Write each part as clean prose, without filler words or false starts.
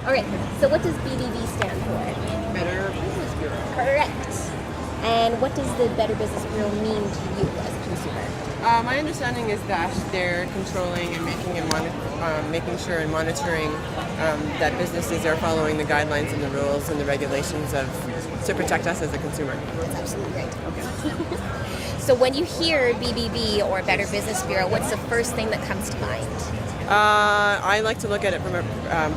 All right, so what does BBB stand for? Better Business Bureau. Correct. And what does the Better Business Bureau mean to you as a consumer? My understanding is that they're controlling and making sure and monitoring that businesses are following the guidelines and the rules and the regulations to protect us as a consumer. That's absolutely right. Okay. So when you hear BBB or Better Business Bureau, what's the first thing that comes to mind? I like to look at it from a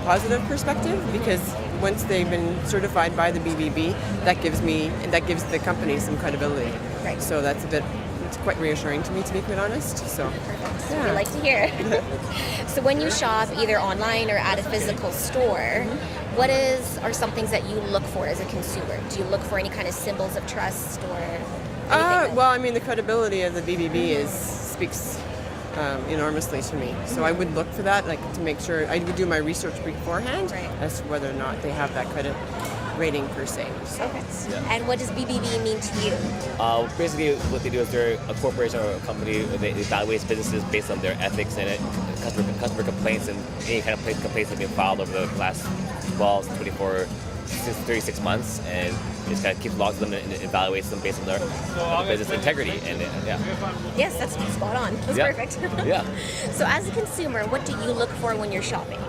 positive perspective because once they've been certified by the BBB, that gives the company some credibility. Right. So it's quite reassuring to me, to be quite honest. So, yeah. We like to hear. So when you shop either online or at a physical store, what are some things that you look for as a consumer? Do you look for any kind of symbols of trust or anything? Well, I mean, the credibility of the BBB speaks enormously to me. So I would look for that, to make sure I would do my research beforehand as to whether or not they have that credit rating per se. So, okay. Yeah. And what does BBB mean to you? Basically, what they do is they're a corporation or a company. They evaluate businesses based on their ethics and customer complaints and any kind of complaints that have been filed over the last 12, 24, 36 months, and just kind of keep logs of them and evaluates them based on their business integrity. And Yes, that's spot on. That's perfect. Yeah. So as a consumer, what do you look for when you're shopping?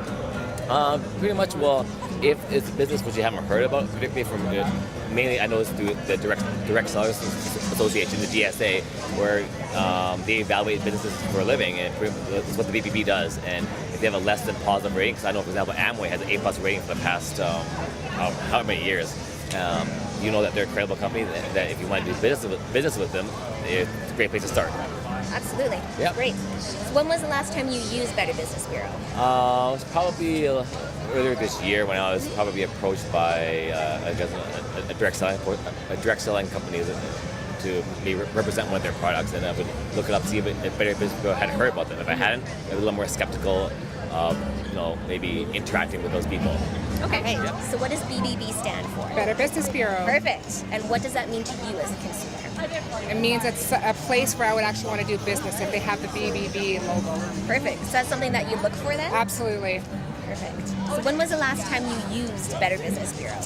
Pretty much, well, if it's a business which you haven't heard about, particularly from mainly I know it's through the Direct Sellers Association, the DSA, where they evaluate businesses for a living, and that's what the BBB does. And if they have a less than positive rating, because I know, for example, Amway has an A+ rating for the past how many years, you know that they're a credible company, that if you want to do business with them, it's a great place to start. Absolutely. Yeah. Great. So when was the last time you used Better Business Bureau? It was probably earlier this year when I was probably approached by a direct selling company to represent one of their products, and I would look it up to see if Better Business Bureau had heard about them. If I hadn't, I was a little more skeptical of maybe interacting with those people. Okay. Right. Yeah. So what does BBB stand for? Better Business Bureau. Perfect. And what does that mean to you as a consumer? It means it's a place where I would actually want to do business if they have the BBB logo. Perfect. So that's something that you look for then? Absolutely. Perfect. So when was the last time you used Better Business Bureau?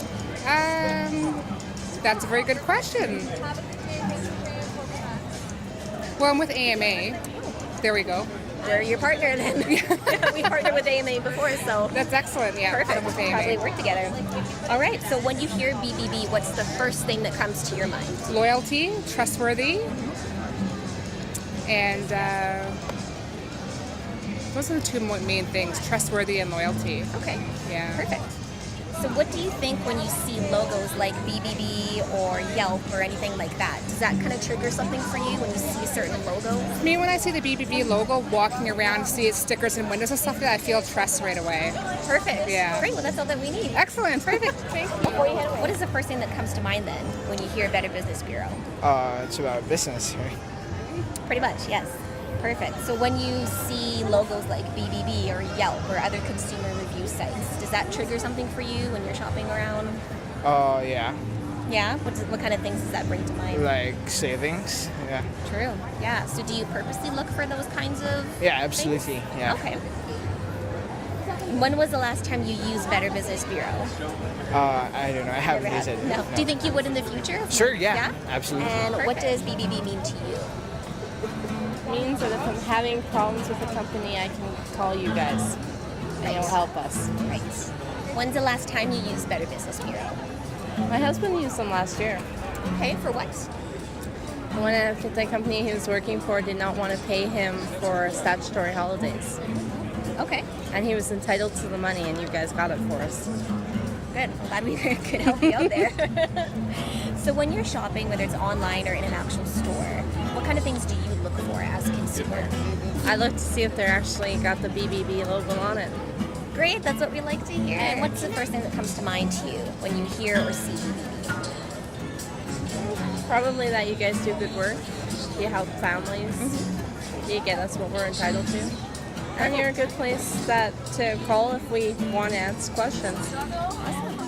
That's a very good question. Well, I'm with AMA. There we go. They're your partner then. We partnered with AMA before, so. That's excellent, yeah. Perfect. With AMA. Probably work together. All right, so when you hear BBB, what's the first thing that comes to your mind? Loyalty, trustworthy, and those are the two main things, trustworthy and loyalty. Okay. Yeah. Perfect. So what do you think when you see logos like BBB or Yelp or anything like that? Does that kind of trigger something for you when you see a certain logo? I mean, when I see the BBB logo walking around, see its stickers and windows and stuff like that, I feel trust right away. Perfect. Yeah. Great. Well, that's all that we need. Excellent. Perfect. Thank you. What is the first thing that comes to mind then when you hear Better Business Bureau? It's about business, right? Pretty much, yes. Perfect. So when you see logos like BBB or Yelp or other consumer review sites, does that trigger something for you when you're shopping around? Yeah. Yeah? What kind of things does that bring to mind? Like savings, yeah. True. Yeah. So do you purposely look for those kinds of Yeah, absolutely, things? yeah. Okay. When was the last time you used Better Business Bureau? I don't know, I haven't used it. No. Do you think you would in the future? Sure, yeah. Absolutely. And what does BBB mean to you? Means that if I'm having problems with the company, I can call you guys and you'll help us. Right. When's the last time you used Better Business Bureau? My husband used them last year. Okay, for what? The company he was working for did not want to pay him for statutory holidays. Okay. And he was entitled to the money, and you guys got it for us. Good. I'm glad we could help you out there. So when you're shopping, whether it's online or in an actual store, what kind of things do you look for as a consumer? I look to see if they're actually got the BBB logo on it. Great, that's what we like to hear. And what's the first thing that comes to mind to you when you hear or see BBB? Probably that you guys do good work. You help families. You get us what we're entitled to. And you're a good place to call if we want to ask questions. Awesome.